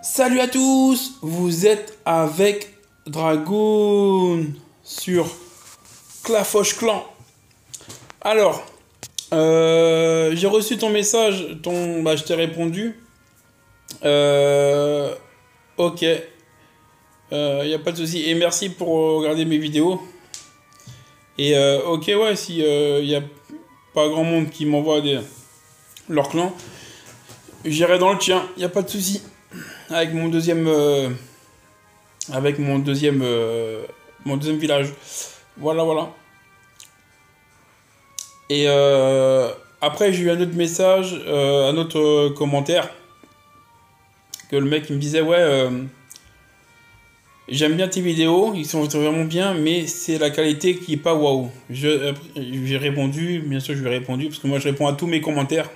Salut à tous, vous êtes avec Dragoon sur Clafoche Clan. Alors, j'ai reçu ton message, je t'ai répondu. Euh, ok, y a pas de souci. Et merci pour regarder mes vidéos. Et ok, ouais, si y a pas grand monde qui m'envoie leur clan, j'irai dans le tien, y a pas de souci. Avec mon deuxième, mon deuxième village. Voilà, voilà. Et après, j'ai eu un autre message, un autre commentaire, que le mec il me disait, ouais, j'aime bien tes vidéos, ils sont vraiment bien, mais c'est la qualité qui est pas waouh. J'ai répondu, bien sûr, je lui ai répondu, parce que moi je réponds à tous mes commentaires.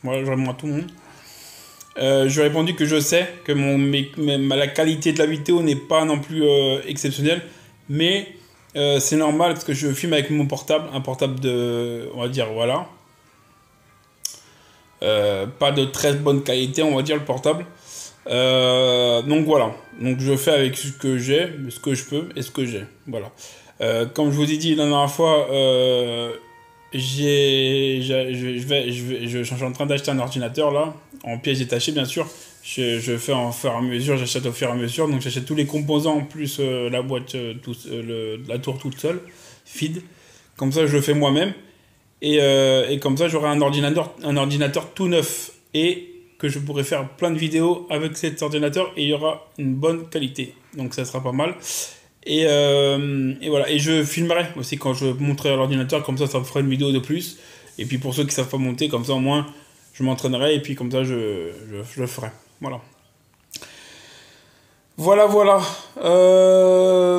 Moi, je réponds à tout le monde. Je lui ai répondu que je sais que la qualité de la vidéo n'est pas non plus exceptionnelle, mais c'est normal parce que je filme avec mon portable, un portable de, on va dire, voilà, pas de très bonne qualité, on va dire, le portable. Donc voilà, donc je fais avec ce que j'ai, ce que je peux et ce que j'ai, voilà. Comme je vous ai dit la dernière fois, je suis en train d'acheter un ordinateur là, en pièces détachées bien sûr. Je fais en fur et à mesure, j'achète au fur et à mesure, donc j'achète tous les composants en plus la boîte, la tour toute seule, feed. Comme ça je le fais moi-même et comme ça j'aurai un ordinateur tout neuf et que je pourrai faire plein de vidéos avec cet ordinateur et il y aura une bonne qualité. Donc ça sera pas mal. Et voilà. Et je filmerai aussi quand je montrerai l'ordinateur, comme ça me fera une vidéo de plus. Et puis pour ceux qui savent pas monter, comme ça au moins je m'entraînerai et puis comme ça je le ferai. Voilà. Voilà, voilà.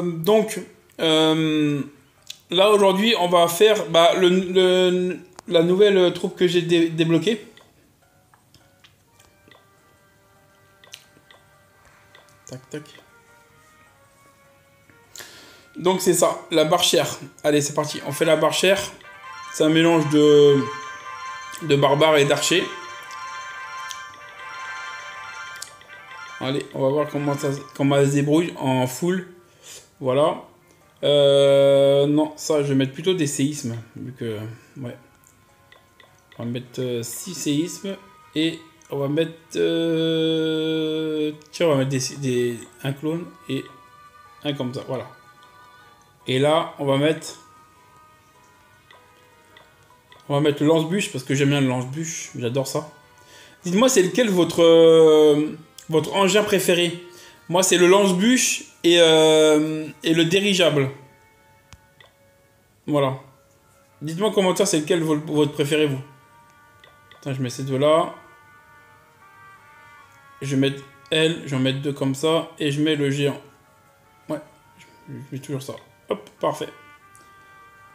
Donc là aujourd'hui on va faire la nouvelle troupe que j'ai débloquée. Tac, tac. Donc c'est ça, la barchère. Allez, c'est parti. On fait la barchère. C'est un mélange de barbares et d'archers. Allez, on va voir comment elle se débrouille en full. Voilà. Non, ça, je vais mettre plutôt des séismes. Vu que, ouais. On va mettre 6 séismes. Et on va mettre... tiens, on va mettre un clone et un comme ça. Voilà. Et là, on va mettre le lance-bûche parce que j'aime bien le lance-bûche. J'adore ça. Dites-moi, c'est lequel votre engin préféré? Moi, c'est le lance-bûche et le dirigeable. Voilà. Dites-moi en commentaire, c'est lequel votre préféré, vous? Attends, je mets ces deux-là. Je vais mettre elle, je vais en mettre deux comme ça. Et je mets le géant. Ouais, je mets toujours ça. Hop, parfait.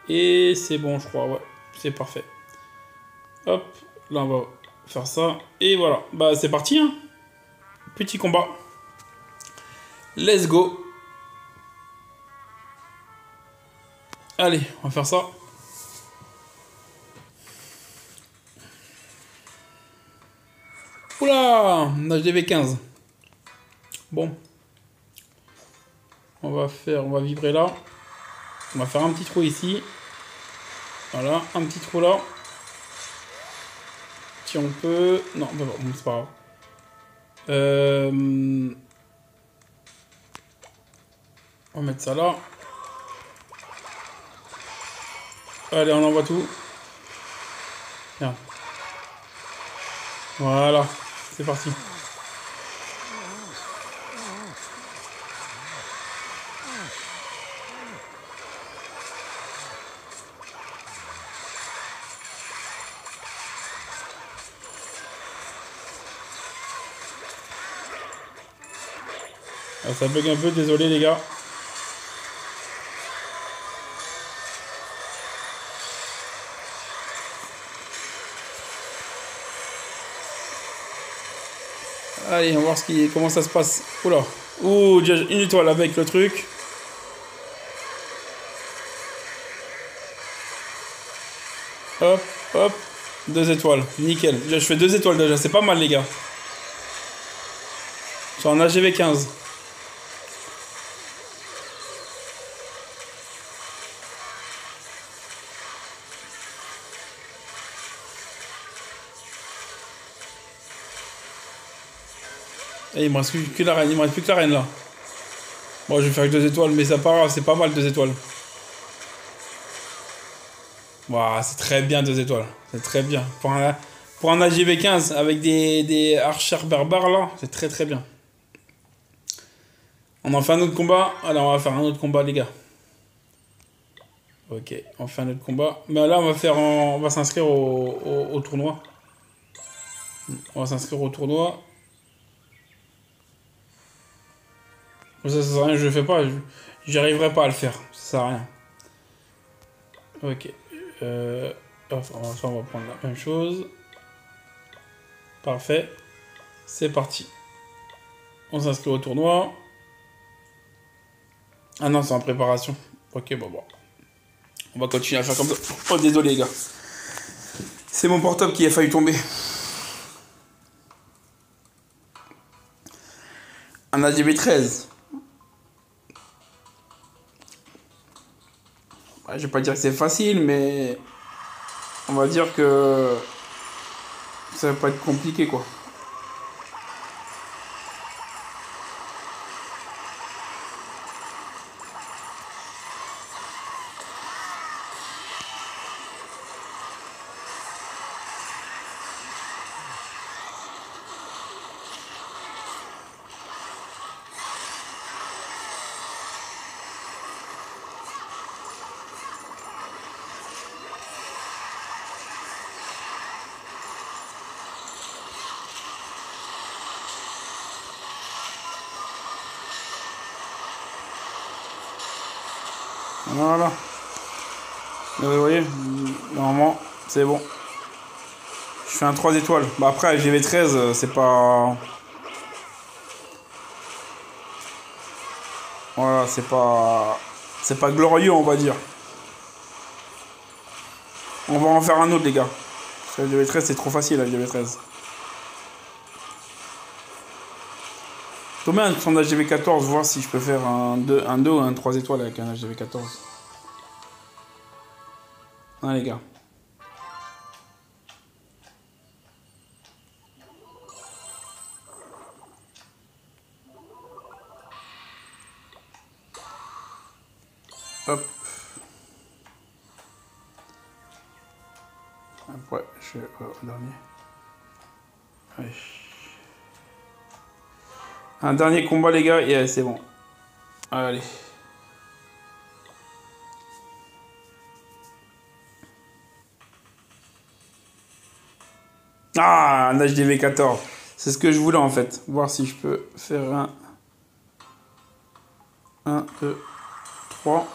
Et c'est bon, je crois, ouais. C'est parfait. Hop, là on va faire ça. Et voilà, bah c'est parti, hein. Petit combat. Let's go. Allez, on va faire ça. Oula, HDV 15. Bon. On va vibrer là. On va faire un petit trou ici. Voilà, un petit trou là. Si on peut... Non, bon, c'est pas grave. On va mettre ça là. Allez, on envoie tout. Bien. Voilà, c'est parti. Ah, ça bug un peu, désolé les gars. Allez, on va voir comment ça se passe. Oula. Ouh, déjà une étoile avec le truc. Hop, hop. 2 étoiles. Nickel. Déjà, je fais 2 étoiles déjà. C'est pas mal, les gars. C'est en AGV 15. Et il me reste plus que la reine, il me reste plus que la reine là. Bon, je vais faire avec 2 étoiles, mais ça part, c'est pas mal 2 étoiles. Waouh, c'est très bien 2 étoiles. C'est très bien. Pour un AGV 15 avec des archers barbares là, c'est très très bien. On en fait un autre combat. Allez, on va faire un autre combat, les gars. Ok, on fait un autre combat. Mais là, on va s'inscrire au tournoi. On va s'inscrire au tournoi. Ça sert à rien, je le fais pas. J'y arriverai pas à le faire. Ça sert à rien. Ok. Enfin, on va prendre la même chose. Parfait. C'est parti. On s'inscrit au tournoi. Ah non, c'est en préparation. Ok, bon. On va continuer à faire comme ça. Oh, désolé, les gars. C'est mon portable qui a failli tomber. Un AGV 13. Je vais pas dire que c'est facile, mais on va dire que ça va pas être compliqué, quoi. Voilà. Vous voyez, normalement, c'est bon. Je fais un 3 étoiles. Bah après, GV13, c'est pas... Voilà, c'est pas... C'est pas glorieux, on va dire. On va en faire un autre, les gars. Parce que la GV13, c'est trop facile, la GV13. Tomber un son HGV14, voir si je peux faire un 2 ou un 3 étoiles avec un HGV14. Hein, les gars. Hop. Après, je vais au dernier. Allez. Un dernier combat, les gars, et c'est bon. Allez. Ah, un HDV14. C'est ce que je voulais en fait. Voir si je peux faire un 2, 3,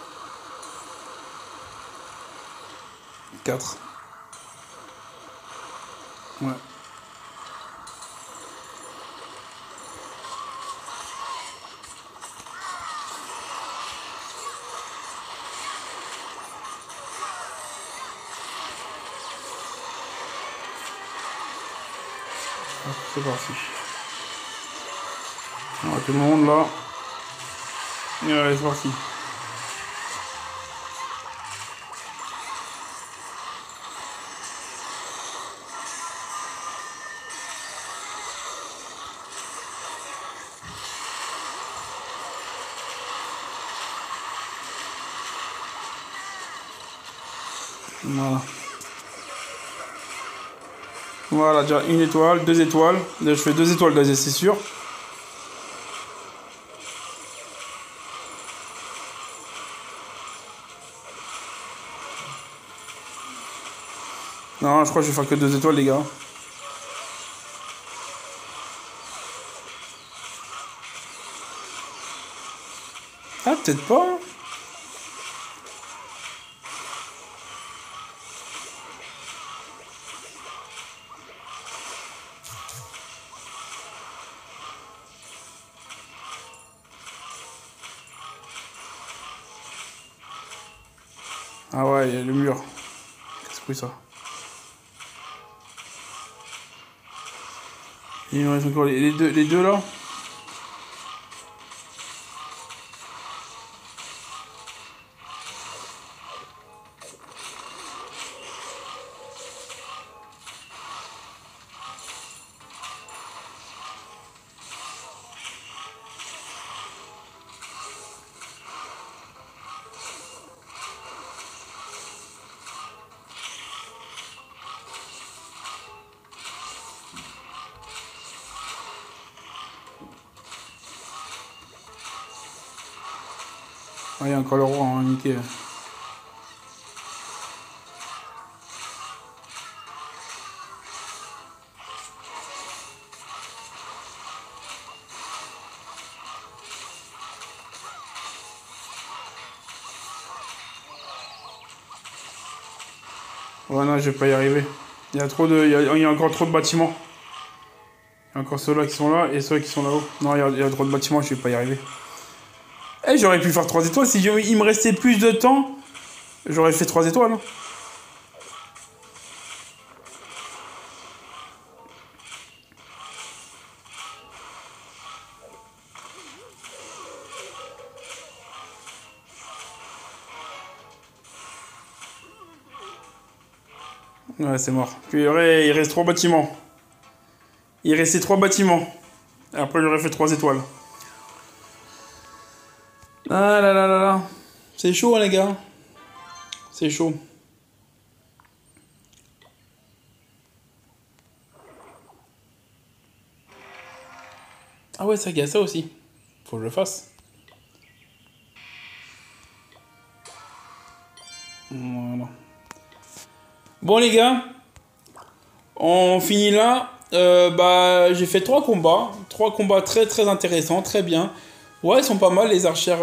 4. Ouais. C'est parti. Ouais, tout le monde là. Et allez, c'est parti. Voilà. Voilà, déjà une étoile, 2 étoiles. Déjà, je fais 2 étoiles, c'est sûr. Non, je crois que je vais faire que 2 étoiles, les gars. Ah, peut-être pas. Ah ouais, il y a le mur. Qu'est-ce que c'est ça? Il me reste encore les deux là. Ah, il y a encore le roi, hein, niqué. Ouais, non, je vais pas y arriver. Il y a trop de... il y a encore trop de bâtiments. Il y a encore ceux-là qui sont là et ceux qui sont là-haut. Non, il y a trop de bâtiments, je vais pas y arriver. Eh, j'aurais pu faire 3 étoiles. Si il me restait plus de temps, j'aurais fait 3 étoiles. Hein. Ouais, c'est mort. Puis il reste 3 bâtiments. Il restait 3 bâtiments. Et après, j'aurais fait 3 étoiles. Ah là là là là. C'est chaud, hein, les gars. C'est chaud. Ah ouais, ça, il y a ça aussi. Faut que je le fasse. Voilà. Bon, les gars, on finit là. Bah, j'ai fait 3 combats. 3 combats très très intéressants, très bien. Ouais, ils sont pas mal, les archères.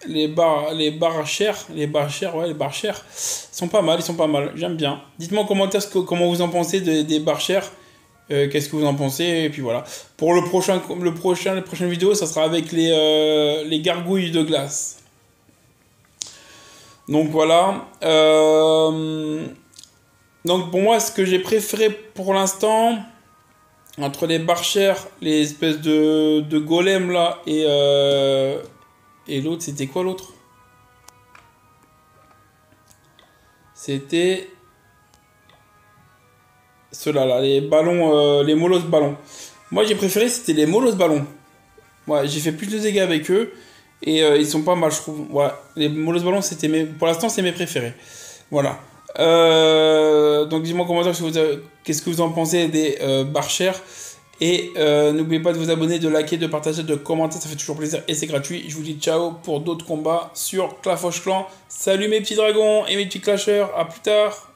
Les barchères, ouais, les barchères. Ils sont pas mal, ils sont pas mal. J'aime bien. Dites-moi en commentaire comment vous en pensez des barchères. Qu'est-ce que vous en pensez? Et puis voilà. Pour la prochaine vidéo, ça sera avec les gargouilles de glace. Donc voilà. Donc pour moi, ce que j'ai préféré pour l'instant, entre les barchères, les espèces de golems là, et l'autre, c'était quoi l'autre? C'était ceux-là, là, les ballons, les molosses ballons. Moi, j'ai préféré, c'était les molosses ballons. Ouais, j'ai fait plus de dégâts avec eux. Et ils sont pas mal, je trouve. Ouais, les molosses ballons, pour l'instant, c'est mes préférés. Voilà. Donc, dis-moi en commentaire qu'est-ce que vous en pensez des barchères. Et n'oubliez pas de vous abonner, de liker, de partager, de commenter. Ça fait toujours plaisir et c'est gratuit. Je vous dis ciao pour d'autres combats sur Clash of Clans. Salut mes petits dragons et mes petits clashers. À plus tard.